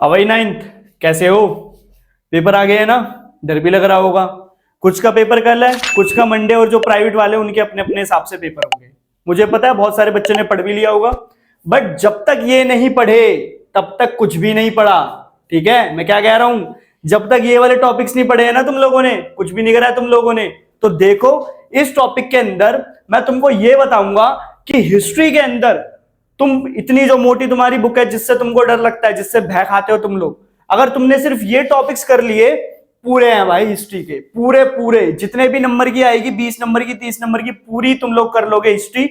अवई नाइन्थ, कैसे हो? पेपर आ गए है ना, डर भी लग रहा होगा। कुछ का पेपर कल है, कुछ का मंडे, और जो प्राइवेट वाले उनके अपने अपने हिसाब से पेपर होंगे। मुझे पता है बहुत सारे बच्चों ने पढ़ भी लिया होगा, बट जब तक ये नहीं पढ़े तब तक कुछ भी नहीं पढ़ा। ठीक है, मैं क्या कह रहा हूं, जब तक ये वाले टॉपिक्स नहीं पढ़े हैं ना तुम लोगों ने, कुछ भी नहीं करा है तुम लोगों ने। तो देखो, इस टॉपिक के अंदर मैं तुमको ये बताऊंगा कि हिस्ट्री के अंदर तुम इतनी जो मोटी तुम्हारी बुक है जिससे तुमको डर लगता है, जिससे भय खाते हो तुम लोग, अगर तुमने सिर्फ ये टॉपिक्स कर लिए, पूरे हैं भाई हिस्ट्री के, पूरे पूरे जितने भी नंबर की आएगी, 20 नंबर की, 30 नंबर की, पूरी तुम लोग कर लोगे हिस्ट्री।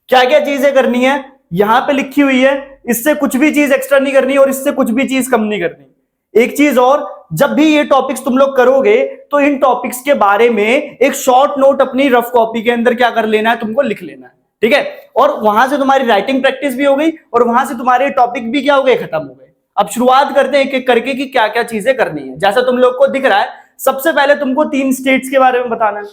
क्या क्या चीजें करनी है यहां पे लिखी हुई है, इससे कुछ भी चीज एक्स्ट्रा नहीं करनी और इससे कुछ भी चीज कम नहीं करनी। एक चीज और, जब भी ये टॉपिक्स तुम लोग करोगे तो इन टॉपिक्स के बारे में एक शॉर्ट नोट अपनी रफ कॉपी के अंदर क्या कर लेना है, तुमको लिख लेना है। ठीक है, और वहां से तुम्हारी राइटिंग प्रैक्टिस भी हो गई और वहां से तुम्हारे टॉपिक भी क्या हो गए, खत्म हो गए। अब शुरुआत करते हैं एक एक करके कि क्या क्या चीजें करनी है। जैसा तुम लोग को दिख रहा है, सबसे पहले तुमको 3 स्टेट्स के बारे में बताना है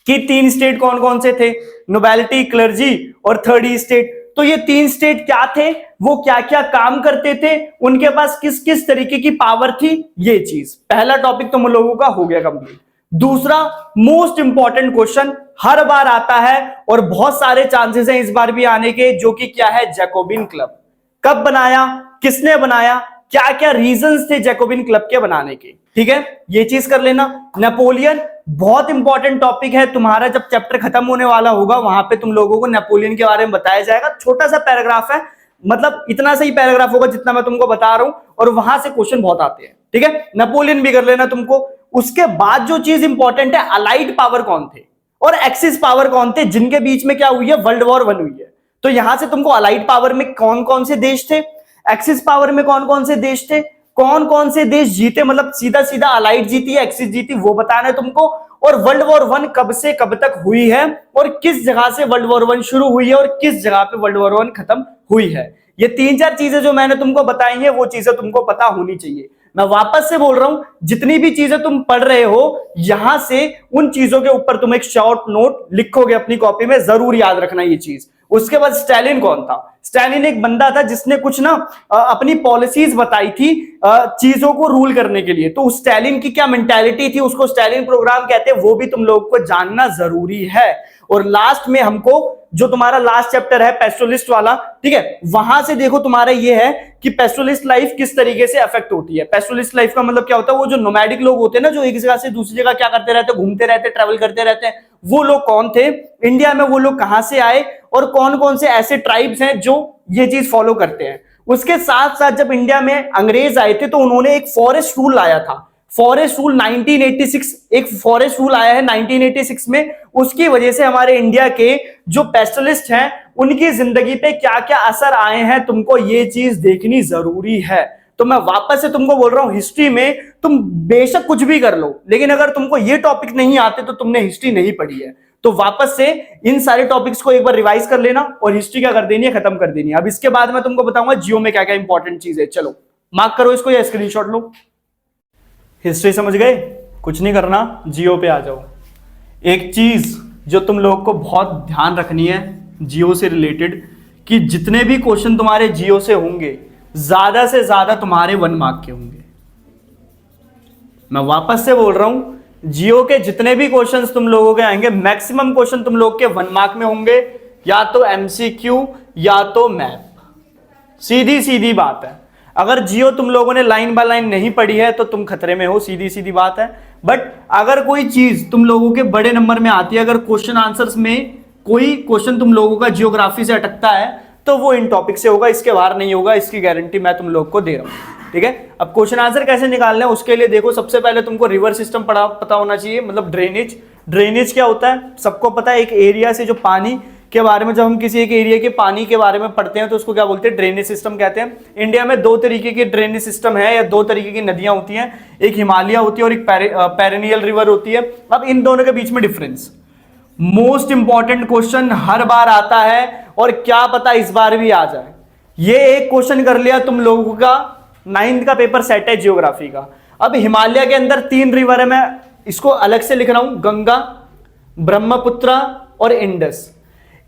कि 3 स्टेट कौन कौन से थे, नोबेलिटी, क्लर्जी और थर्ड स्टेट। तो ये 3 स्टेट क्या थे, वो क्या क्या काम करते थे, उनके पास किस किस तरीके की पावर थी, ये चीज पहला टॉपिक तुम लोगों का हो गया कंप्लीट। दूसरा मोस्ट इंपॉर्टेंट क्वेश्चन हर बार आता है और बहुत सारे चांसेस हैं इस बार भी आने के, जो कि क्या है, जैकोबिन क्लब। कब बनाया, किसने बनाया, क्या क्या रीजंस थे जैकोबिन क्लब के बनाने के। ठीक है, ये चीज कर लेना। नेपोलियन बहुत इंपॉर्टेंट टॉपिक है तुम्हारा, जब चैप्टर खत्म होने वाला होगा वहां पे तुम लोगों को नेपोलियन के बारे में बताया जाएगा। छोटा सा पैराग्राफ है, मतलब इतना सा ही पैराग्राफ होगा जितना मैं तुमको बता रहा हूं, और वहां से क्वेश्चन बहुत आते हैं। ठीक है, नेपोलियन भी कर लेना तुमको। उसके बाद जो चीज इंपॉर्टेंट है, अलाइड पावर कौन थे और एक्सिस पावर कौन थे, जिनके बीच में क्या हुई है, वर्ल्ड वॉर 1 हुई है। तो यहां से तुमको अलाइड पावर में कौन कौन से देश थे, एक्सिस पावर में कौन कौन से देश थे, कौन कौन से देश जीते, मतलब सीधा सीधा अलाइड जीती है, एक्सिस जीती, वो बताना है तुमको। और वर्ल्ड वॉर 1 कब से कब तक हुई है और किस जगह से वर्ल्ड वॉर 1 शुरू हुई है और किस जगह पे वर्ल्ड वॉर 1 खत्म हुई है। ये 3-4 चीजें जो मैंने तुमको बताई हैं, वो चीजें तुमको पता होनी चाहिए। मैं वापस से बोल रहा हूं, जितनी भी चीजें तुम पढ़ रहे हो, यहां से उन चीजों के ऊपर तुम एक शॉर्ट नोट लिखोगे अपनी कॉपी में, जरूर याद रखना ये चीज। उसके बाद स्टालिन कौन था? स्टालिन एक बंदा था जिसने कुछ ना अपनी पॉलिसीज बताई थी चीजों को रूल करने के लिए। तो स्टालिन की क्या मेंटालिटी थी, उसको स्टालिन प्रोग्राम कहते हैं, वो भी तुम लोगों को जानना जरूरी है। और लास्ट में हमको जो तुम्हारा लास्ट चैप्टर है पेस्टोलिस्ट वाला, ठीक है, वहां से देखो तुम्हारा ये है कि पेस्टोलिस्ट लाइफ किस तरीके से अफेक्ट होती है। पेस्टोलिस्ट लाइफ का मतलब क्या होता है, वो जो नोमैडिक लोग होते हैं ना, जो एक जगह से दूसरी जगह क्या करते रहते हैं, घूमते रहते हैं, ट्रैवल करते रहते हैं, वो लोग कौन थे, इंडिया में वो लोग कहां से आए और कौन कौन से ऐसे ट्राइब्स हैं जो ये चीज फॉलो करते हैं। उसके साथ साथ जब इंडिया में अंग्रेज आए थे तो उन्होंने एक फॉरेस्ट रूल लाया था। फॉरेस्ट रूल 1986, एक फॉरेस्ट रूल आया है 1986 में। उसकी वजह से हमारे इंडिया के जो पेस्टलिस्ट हैं उनकी जिंदगी पे क्या क्या असर आए हैं, तुमको ये चीज देखनी जरूरी है। तो मैं वापस से तुमको बोल रहा हूं, हिस्ट्री में तुम बेशक कुछ भी कर लो, लेकिन अगर तुमको ये टॉपिक नहीं आते तो तुमने हिस्ट्री नहीं पढ़ी है। तो वापस से इन सारे टॉपिक्स को एक बार रिवाइज कर लेना और हिस्ट्री क्या कर देनी है, खत्म कर देनी है। अब इसके बाद मैं तुमको बताऊंगा जियो में क्या क्या इंपॉर्टेंट चीज है। चलो मार्क करो इसको या स्क्रीनशॉट लो। हिस्ट्री समझ गए, कुछ नहीं करना, जियो पे आ जाओ। एक चीज जो तुम लोग को बहुत ध्यान रखनी है जियो से रिलेटेड, कि जितने भी क्वेश्चन तुम्हारे जियो से होंगे, ज्यादा से ज्यादा तुम्हारे 1 मार्क के होंगे। मैं वापस से बोल रहा हूं, जियो के जितने भी क्वेश्चंस तुम लोगों के आएंगे, मैक्सिमम क्वेश्चन तुम लोग के 1 मार्क में होंगे, या तो एमसीक्यू या तो मैप। सीधी सीधी बात है। अगर जियो तुम लोगों ने लाइन बाय लाइन नहीं पढ़ी है तो तुम खतरे में हो, सीधी सीधी बात है। बट अगर कोई चीज तुम लोगों के बड़े नंबर में आती है, अगर क्वेश्चन आंसर्स में कोई क्वेश्चन तुम लोगों का जियोग्राफी से अटकता है, तो वो इन टॉपिक से होगा, इसके बाहर नहीं होगा, इसकी गारंटी मैं तुम लोग को दे रहा हूं। ठीक है, अब क्वेश्चन आंसर कैसे निकालना है उसके लिए देखो, सबसे पहले तुमको रिवर सिस्टम पता होना चाहिए, मतलब ड्रेनेज। ड्रेनेज क्या होता है, सबको पता है, एक एरिया से जो पानी के बारे में, जब हम किसी एक एरिया के पानी के बारे में पढ़ते हैं तो उसको क्या बोलते हैं, ड्रेनेज सिस्टम कहते हैं। इंडिया में 2 तरीके के ड्रेनेज सिस्टम है, या 2 तरीके की नदियां होती हैं, एक हिमालय होती है और एक पेरिनियल रिवर होती है। अब इन दोनों के बीच में डिफरेंस, मोस्ट इंपॉर्टेंट क्वेश्चन हर बार आता है, और क्या पता इस बार भी आ जाए। ये एक क्वेश्चन कर लिया तुम लोगों का 9th का पेपर सेट है जियोग्राफी का। अब हिमालय के अंदर 3 रिवर है, मैं इसको अलग से लिख रहा हूं, गंगा, ब्रह्मपुत्र और इंडस।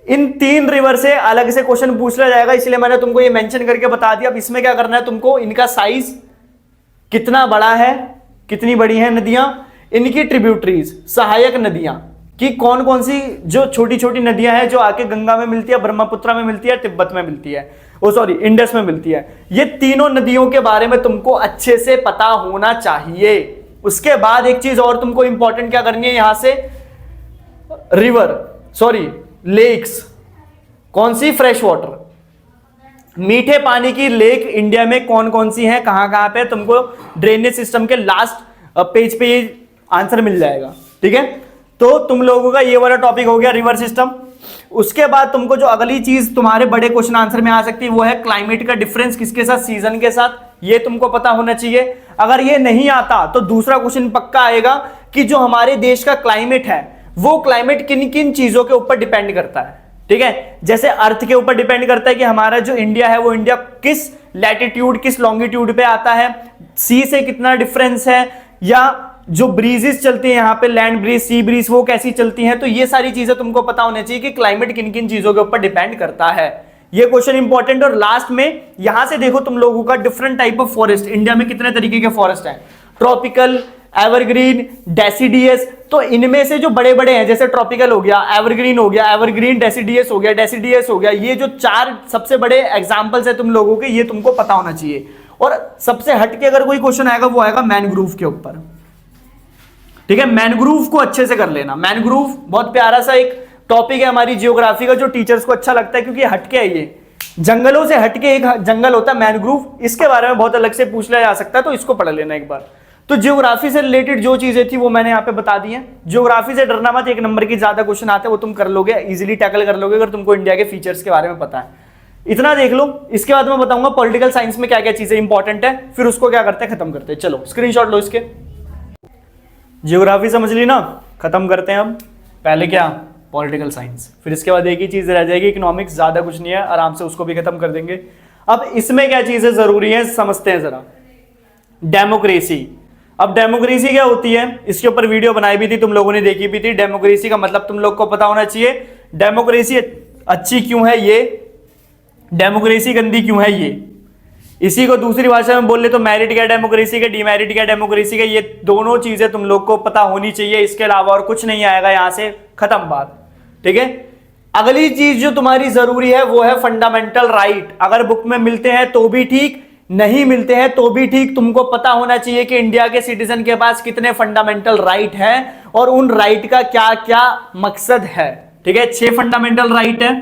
इन 3 रिवर से अलग से क्वेश्चन पूछ लिया जाएगा, इसलिए मैंने तुमको ये मेंशन करके बता दिया। अब इसमें क्या करना है तुमको, इनका साइज कितना बड़ा है, कितनी बड़ी है नदियां, इनकी ट्रिब्यूटरीज, सहायक नदियां कि कौन कौन सी जो छोटी छोटी नदियां हैं जो आके गंगा में मिलती है, ब्रह्मपुत्र में मिलती है, तिब्बत में मिलती है, ओ सॉरी इंडस में मिलती है। ये तीनों नदियों के बारे में तुमको अच्छे से पता होना चाहिए। उसके बाद एक चीज और तुमको इंपॉर्टेंट क्या करनी है, यहां से लेक्स, कौन सी, फ्रेश वाटर, मीठे पानी की लेक इंडिया में कौन कौन सी हैं, कहां कहां पे, तुमको ड्रेनेज सिस्टम के लास्ट पेज पे ये आंसर मिल जाएगा। ठीक है, तो तुम लोगों का ये वाला टॉपिक हो गया रिवर सिस्टम। उसके बाद तुमको जो अगली चीज तुम्हारे बड़े क्वेश्चन आंसर में आ सकती है वो है क्लाइमेट का डिफरेंस किसके साथ, सीजन के साथ। ये तुमको पता होना चाहिए। अगर ये नहीं आता तो दूसरा क्वेश्चन पक्का आएगा कि जो हमारे देश का क्लाइमेट है वो क्लाइमेट किन किन चीजों के ऊपर डिपेंड करता है। ठीक है, जैसे अर्थ के ऊपर डिपेंड करता है कि हमारा जो इंडिया है वो इंडिया किस लैटिट्यूड किस लॉन्गिट्यूड पे आता है, सी से कितना डिफरेंस है, या जो ब्रीजेस चलती है यहाँ पे, लैंड ब्रीज, सी ब्रीज, वो कैसी चलती हैं। तो ये सारी चीजें तुमको पता होनी चाहिए कि क्लाइमेट किन किन चीजों के ऊपर डिपेंड करता है। ये क्वेश्चन इंपॉर्टेंट। और लास्ट में यहां से देखो तुम लोगों का different type of forest, India में कितने तरीके के फॉरेस्ट हैं, ट्रॉपिकल, एवरग्रीन, डेसिडियस। तो इनमें से जो बड़े बड़े हैं, जैसे ट्रॉपिकल हो गया, एवरग्रीन हो गया, एवरग्रीन, डेसिडियस हो गया, डेसिडियस हो गया, ये जो चार सबसे बड़े एग्जांपल्स है तुम लोगों के, ये तुमको पता होना चाहिए। और सबसे हटके अगर कोई क्वेश्चन आएगा वो आएगा मैनग्रोव के ऊपर। ठीक है, मैनग्रोव को अच्छे से कर लेना। मैनग्रोव बहुत प्यारा सा एक टॉपिक है हमारी जियोग्राफी का, जो टीचर्स को अच्छा लगता है क्योंकि हटके है, ये जंगलों से हटके एक जंगल होता है मैनग्रोव। इसके बारे में बहुत अलग से पूछ लिया जा सकता है, तो इसको पढ़ लेना एक बार। तो जियोग्राफी से रिलेटेड जो चीजें थी वो मैंने यहाँ पे बता दी है। जियोग्राफी से डरना मत, एक नंबर की ज्यादा क्वेश्चन आते हैं वो तुम कर लोगे, इजीली टैकल कर लोगे अगर तुमको इंडिया के फीचर्स के बारे में पता है। इतना देख लो। इसके बाद मैं बताऊंगा पॉलिटिकल साइंस में क्या क्या चीजें इंपॉर्टेंट है, फिर उसको क्या करते हैं, खत्म करते हैं। चलो स्क्रीनशॉट लो इसके। जियोग्राफी समझ ली ना, खत्म करते हैं। अब पहले क्या, पॉलिटिकल साइंस, फिर इसके बाद एक ही चीज रह जाएगी इकोनॉमिक्स, ज्यादा कुछ नहीं है, आराम से उसको भी खत्म कर देंगे। अब इसमें क्या चीजें जरूरी है समझते हैं जरा। डेमोक्रेसी। अब डेमोक्रेसी क्या होती है, इसके ऊपर वीडियो बनाई भी थी, तुम लोगों ने देखी भी थी। डेमोक्रेसी का मतलब तुम लोग को पता होना चाहिए। डेमोक्रेसी अच्छी क्यों है, ये डेमोक्रेसी गंदी क्यों है, ये इसी को दूसरी भाषा में बोल ले तो मेरिट क्या डेमोक्रेसी का, डीमेरिट क्या डेमोक्रेसी का, ये दोनों चीजें तुम लोग को पता होनी चाहिए। इसके अलावा और कुछ नहीं आएगा, यहां से खत्म बात। ठीक है, अगली चीज जो तुम्हारी जरूरी है वो है फंडामेंटल राइट। अगर बुक में मिलते हैं तो भी ठीक, नहीं मिलते हैं तो भी ठीक, तुमको पता होना चाहिए कि इंडिया के सिटीजन के पास कितने फंडामेंटल राइट हैं और उन राइट का क्या क्या मकसद है। ठीक है, 6 फंडामेंटल राइट है,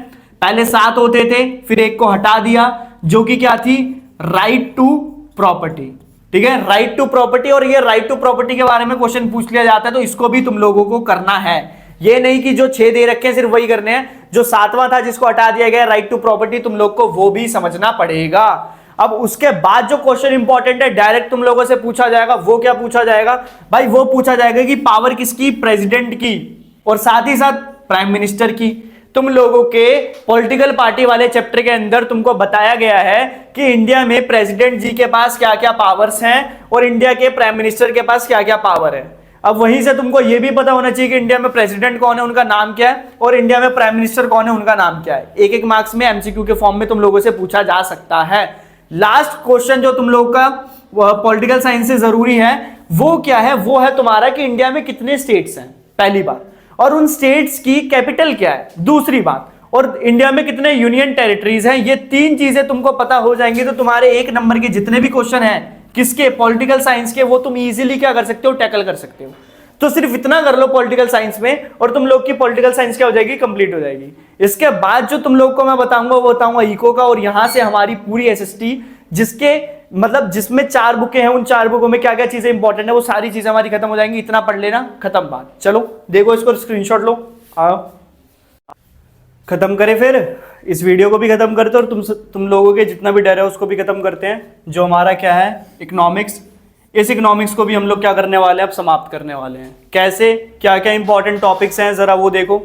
पहले 7 होते थे, फिर एक को हटा दिया, जो कि क्या थी, राइट टू प्रॉपर्टी। ठीक है, राइट टू प्रॉपर्टी। और ये राइट टू प्रॉपर्टी के बारे में क्वेश्चन पूछ लिया जाता है, तो इसको भी तुम लोगों को करना है। ये नहीं कि जो 6 दे रखे हैं सिर्फ वही करने हैं, जो 7वां था जिसको हटा दिया गया राइट टू प्रॉपर्टी, तुम लोग को वो भी समझना पड़ेगा। अब उसके बाद जो क्वेश्चन इंपॉर्टेंट है, डायरेक्ट तुम लोगों से पूछा जाएगा, वो क्या पूछा जाएगा भाई, वो पूछा जाएगा कि पावर किसकी, प्रेसिडेंट की, और साथ ही साथ प्राइम मिनिस्टर की। तुम लोगों के पॉलिटिकल पार्टी वाले चैप्टर के अंदर तुमको बताया गया है कि इंडिया में प्रेसिडेंट जी के पास क्या क्या पावर्स हैं और इंडिया के प्राइम मिनिस्टर के पास क्या क्या पावर है। अब वहीं से तुमको यह भी पता होना चाहिए कि इंडिया में प्रेसिडेंट कौन है, उनका नाम क्या है, और इंडिया में प्राइम मिनिस्टर कौन है, उनका नाम क्या है। एक एक मार्क्स में एमसीक्यू के फॉर्म में तुम लोगों से पूछा जा सकता है। लास्ट क्वेश्चन जो तुम लोग का पॉलिटिकल साइंस से जरूरी है वो क्या है, वो है तुम्हारा कि इंडिया में कितने स्टेट्स हैं, पहली बात, और उन स्टेट्स की कैपिटल क्या है, दूसरी बात, और इंडिया में कितने यूनियन टेरिटरीज हैं। ये 3 चीजें तुमको पता हो जाएंगी तो तुम्हारे 1 नंबर के जितने भी क्वेश्चन हैं किसके, पॉलिटिकल साइंस के, वो तुम इजीली क्या कर सकते हो, टैकल कर सकते हो। तो सिर्फ इतना कर लो पॉलिटिकल साइंस में और तुम लोग की पॉलिटिकल साइंस क्या हो जाएगी, कंप्लीट हो जाएगी। इसके बाद जो तुम लोग को मैं बताऊंगा वो बताऊंगा इको का, और यहां से हमारी पूरी एसएसटी जिसके मतलब जिसमें 4 बुकें हैं, उन 4 बुकों में क्या क्या चीजें इंपॉर्टेंट है वो सारी चीजें हमारी खत्म हो जाएंगी। इतना पढ़ लेना, खत्म बात। चलो देखो इसको, स्क्रीनशॉट लो, आओ खत्म करें, फिर इस वीडियो को भी खत्म करते हैं और तुम लोगों के जितना भी डर है उसको भी खत्म करते हैं। जो हमारा क्या है, इकोनॉमिक्स, इस इकोनॉमिक्स को भी हम लोग क्या करने वाले हैं, अब समाप्त करने वाले हैं। कैसे, क्या क्या इंपॉर्टेंट टॉपिक्स हैं जरा वो देखो।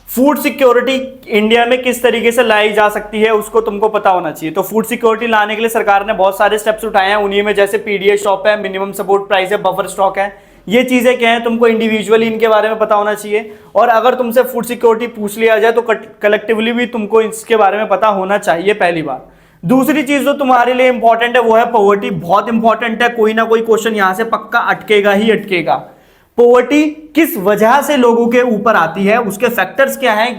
फूड सिक्योरिटी इंडिया में किस तरीके से लाई जा सकती है उसको तुमको पता होना चाहिए। तो फूड सिक्योरिटी लाने के लिए सरकार ने बहुत सारे स्टेप्स उठाए हैं, उन्हीं में जैसे पीडीएस शॉप है, मिनिमम सपोर्ट प्राइस है, बफर स्टॉक है। ये चीजें क्या है तुमको इंडिविजुअली इनके बारे में पता होना चाहिए, और अगर तुमसे फूड सिक्योरिटी पूछ लिया जाए तो कलेक्टिवली भी तुमको इसके बारे में पता होना चाहिए, पहली बात। दूसरी चीज जो तुम्हारे लिए इंपॉर्टेंट है वो है पॉवर्टी। बहुत इंपॉर्टेंट है, कोई ना कोई क्वेश्चन यहां से पक्का अटकेगा ही अटकेगा। पॉवर्टी किस वजह से लोगों के ऊपर आती है, उसके फैक्टर्स क्या हैं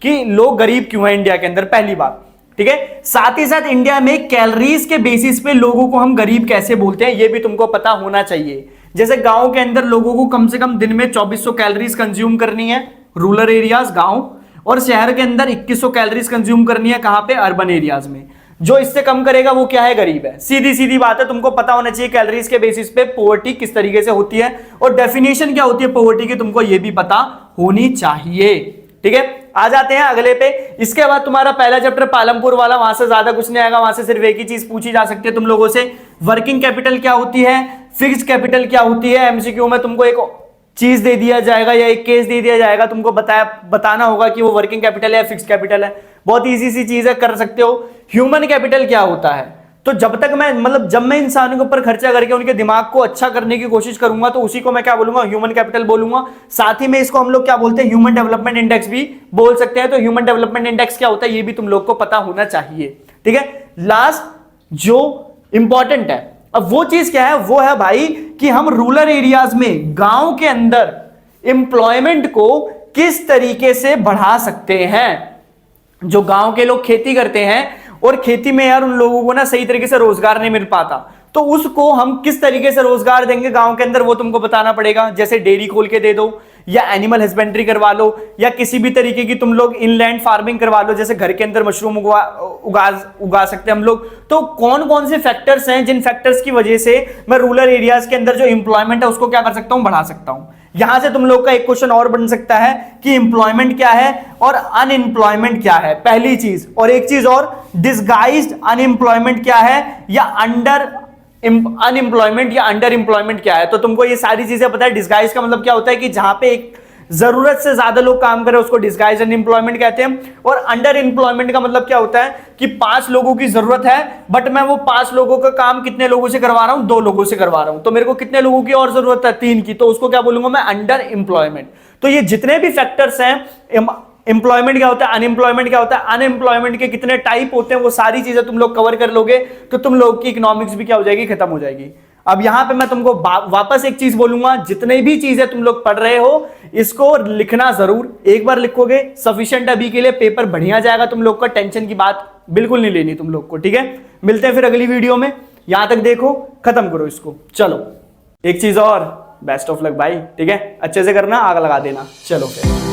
कि लोग गरीब क्यों हैं इंडिया के अंदर, पहली बात। ठीक है, साथ ही साथ इंडिया में कैलोरीज के बेसिस पे लोगों को हम गरीब कैसे बोलते हैं ये भी तुमको पता होना चाहिए। जैसे गांव के अंदर लोगों को कम से कम दिन में 2400 कैलोरीज कंज्यूम करनी है, रूरल एरियाज गांव, और शहर के अंदर 2100 कैलोरीज कंज्यूम करनी है, कहां पे, अर्बन एरियाज में। जो इससे कम करेगा वो क्या है, गरीब है। सीधी सीधी बात है, तुमको पता होना चाहिए कैलोरीज के बेसिस पे पॉवर्टी किस तरीके से होती है और डेफिनेशन क्या होती है पॉवर्टी की, तुमको ये भी पता होनी चाहिए। ठीक है, आ जाते हैं अगले पे। इसके बाद तुम्हारा पहला चैप्टर पालमपुर वाला, वहां से ज्यादा कुछ नहीं आएगा, वहां से सिर्फ एक ही चीज पूछी जा सकती है तुम लोगों से, वर्किंग कैपिटल क्या होती है, फिक्स्ड कैपिटल क्या होती है। एमसीक्यू में तुमको एक चीज दे दिया जाएगा या एक केस दे दिया जाएगा, तुमको बताना होगा कि वो वर्किंग कैपिटल है या फिक्स्ड कैपिटल है। बहुत इजी सी चीज है, कर सकते हो। ह्यूमन कैपिटल क्या होता है, तो जब तक मैं जब मैं इंसानों के ऊपर खर्चा करके उनके दिमाग को अच्छा करने की कोशिश करूंगा तो उसी को मैं क्या बोलूंगा, ह्यूमन कैपिटल बोलूंगा। साथ ही में इसको हम लोग क्या बोलते हैं, ह्यूमन डेवलपमेंट इंडेक्स भी बोल सकते हैं। तो ह्यूमन डेवलपमेंट इंडेक्स क्या होता है ये भी तुम लोग को पता होना चाहिए। ठीक है, लास्ट जो इंपॉर्टेंट है, अब वो चीज क्या है, वो है भाई कि हम रूरल एरियाज में, गांव के अंदर एम्प्लॉयमेंट को किस तरीके से बढ़ा सकते हैं। जो गांव के लोग खेती करते हैं और खेती में यार उन लोगों को ना सही तरीके से रोजगार नहीं मिल पाता, तो उसको हम किस तरीके से रोजगार देंगे गांव के अंदर, वो तुमको बताना पड़ेगा। जैसे डेयरी खोल के दे दो, या एनिमल हस्बेंड्री करवा लो, या किसी भी तरीके की तुम लोग इनलैंड फार्मिंग करवा लो, जैसे घर के अंदर मशरूम उगा सकते हैं हम लोग। तो कौन कौन से फैक्टर्स हैं जिन फैक्टर्स की वजह से मैं रूरल एरियाज के अंदर जो इंप्लॉयमेंट है उसको क्या कर सकता हूं, बढ़ा सकता हूं। यहां से तुम लोग का एक क्वेश्चन और बन सकता है कि एम्प्लॉयमेंट क्या है और अनएम्प्लॉयमेंट क्या है, पहली चीज। और एक चीज और, डिसगाइज्ड अनएम्प्लॉयमेंट क्या है, या अनएम्प्लॉयमेंट या अंडर एम्प्लॉयमेंट क्या है। तो तुमको ये सारी चीजें पता है। डिसगाइज का मतलब क्या होता है कि जहां पे एक जरूरत से ज्यादा लोग काम कर रहे हैं उसको डिसगाइज अनएम्प्लॉयमेंट कहते हैं। और अंडर एम्प्लॉयमेंट का मतलब क्या होता है कि 5 लोगों की जरूरत है बट मैं वो 5 लोगों का काम कितने लोगों से करवा रहा हूं, 2 लोगों से करवा रहा हूं। तो मेरे को कितने लोगों की और जरूरत है, 3 की, तो उसको क्या बोलूंगा मैं, अंडर एम्प्लॉयमेंट। तो ये जितने भी फैक्टर्स हैं, एम्प्लॉयमेंट क्या होता है, अनएम्प्लॉयमेंट क्या होता है, अनएम्प्लॉयमेंट के कितने टाइप होते हैं, वो सारी चीजें तुम लोग कवर कर लोगे तो तुम लोग की इकोनॉमिक्स भी क्या हो जाएगी, खत्म हो जाएगी। अब यहां पे मैं तुमको वापस एक चीज बोलूंगा, जितने भी चीजें तुम लोग पढ़ रहे हो इसको लिखना जरूर, एक बार लिखोगे सफिशिएंट, अभी के लिए पेपर बढ़िया जाएगा तुम लोग का, टेंशन की बात बिल्कुल नहीं लेनी तुम लोग को। ठीक है, मिलते हैं फिर अगली वीडियो में। यहां तक देखो, खत्म करो इसको। चलो एक चीज और, बेस्ट ऑफ लक भाई। ठीक है, अच्छे से करना, आग लगा देना। चलो फिर।